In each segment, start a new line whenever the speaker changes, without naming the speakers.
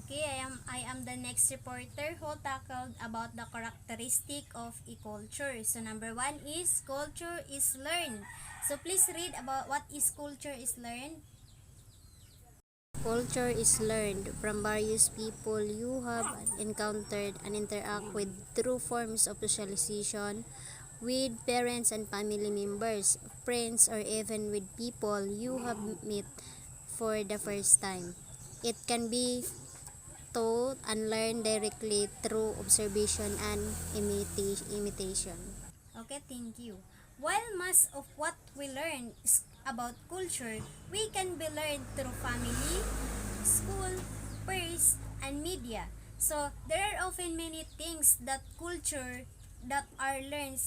Okay, I am the next reporter who tackled about the characteristic of a culture. So number one is culture is learned. So please read about what is culture is learned. Culture is learned from various people you have encountered and interact with through forms of socialization with parents and family members, friends, or even with people you have met for the first time. It can be taught and learned directly through observation and imitation. Okay, thank you. While most of what we learn is about culture, we can be learned through family, school, peers, and media. So there are often many things that culture that are learned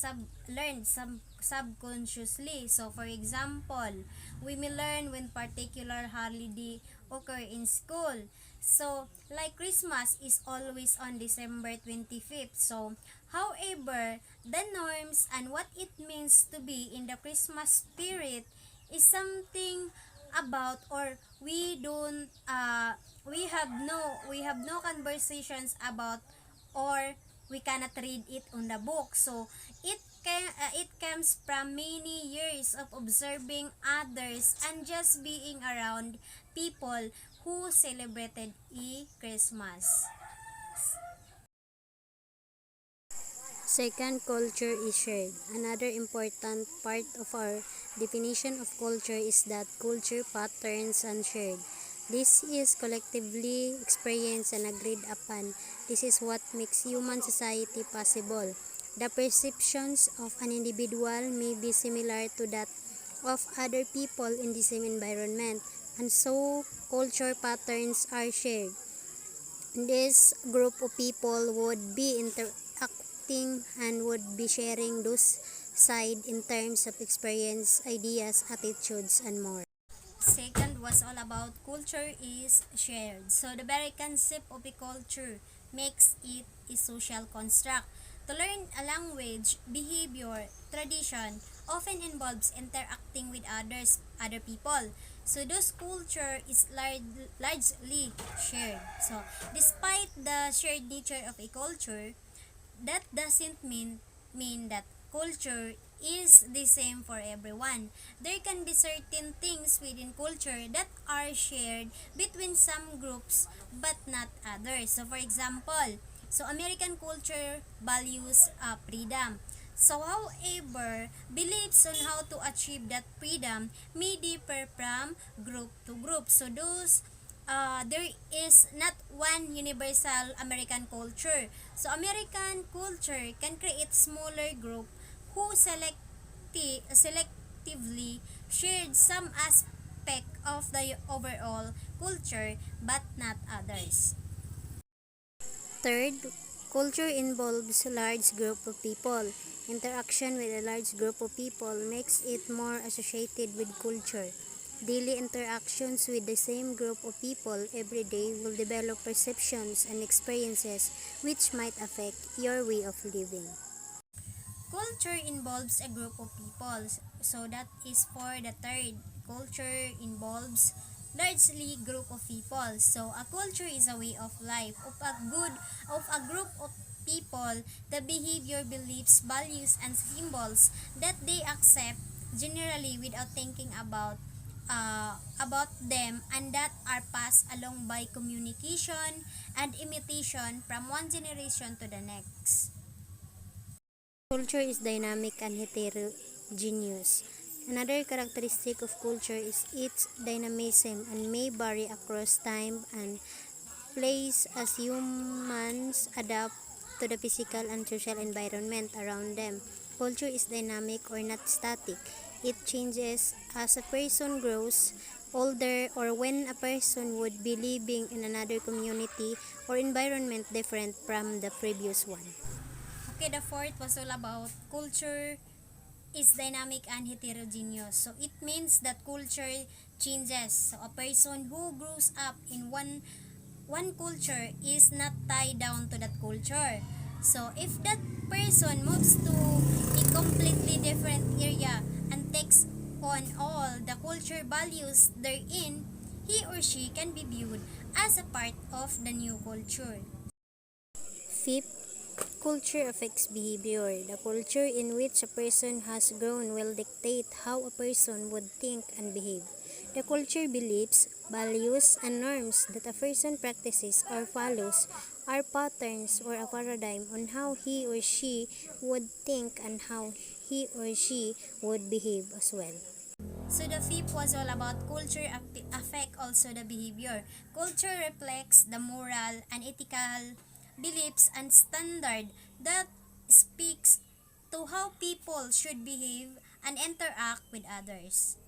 subconsciously. So for example, we may learn when particular holiday occur in school. So like Christmas is always on December 25th. So however, the norms and what it means to be in the Christmas spirit is something about, or we have no conversations about, or we cannot read it on the book. So it comes from many years of observing others and just being around people who celebrated Christmas. Second, culture is shared. Another important part of our definition of culture is that culture patterns and shared. This is collectively experienced and agreed upon. This is what makes human society possible. The perceptions of an individual may be similar to that of other people in the same environment, and so culture patterns are shared. This group of people would be interacting and would be sharing those side in terms of experience, ideas, attitudes, and more. Second was all about culture is shared. So the very concept of a culture makes it a social construct. To learn a language, behavior, tradition often involves interacting with other people. So those culture is largely shared. So despite the shared nature of a culture, that doesn't mean that culture is the same for everyone. There can be certain things within culture that are shared between some groups but not others. So for example, so American culture values freedom. So however, beliefs on how to achieve that freedom may differ from group to group. So there is not one universal American culture. So American culture can create smaller group who selectively shared some aspect of the overall culture but not others. Third, culture involves a large group of people. Interaction with a large group of people makes it more associated with culture. Daily interactions with the same group of people every day will develop perceptions and experiences which might affect your way of living. Culture involves a group of people. So that is for the third. Culture involves largely group of people. So a culture is a way of life of a group of people, the behavior, beliefs, values, and symbols that they accept generally without thinking about them, and that are passed along by communication and imitation from one generation to the next. Culture is dynamic and heterogeneous. Another characteristic of culture is its dynamism and may vary across time and place as humans adapt to the physical and social environment around them. Culture is dynamic or not static. It changes as a person grows older or when a person would be living in another community or environment different from the previous one. Okay, the fourth was all about culture is dynamic and heterogeneous. So it means that culture changes. So a person who grows up in one culture is not tied down to that culture. So if that person moves to a completely different area and takes on all the culture values therein, he or she can be viewed as a part of the new culture. Fifth, culture affects behavior. The culture in which a person has grown will dictate how a person would think and behave. The culture beliefs, values, and norms that a person practices or follows are patterns or a paradigm on how he or she would think and how he or she would behave as well. So the fifth was all about culture affect also the behavior. Culture reflects the moral and ethical beliefs and standard that speaks to how people should behave and interact with others.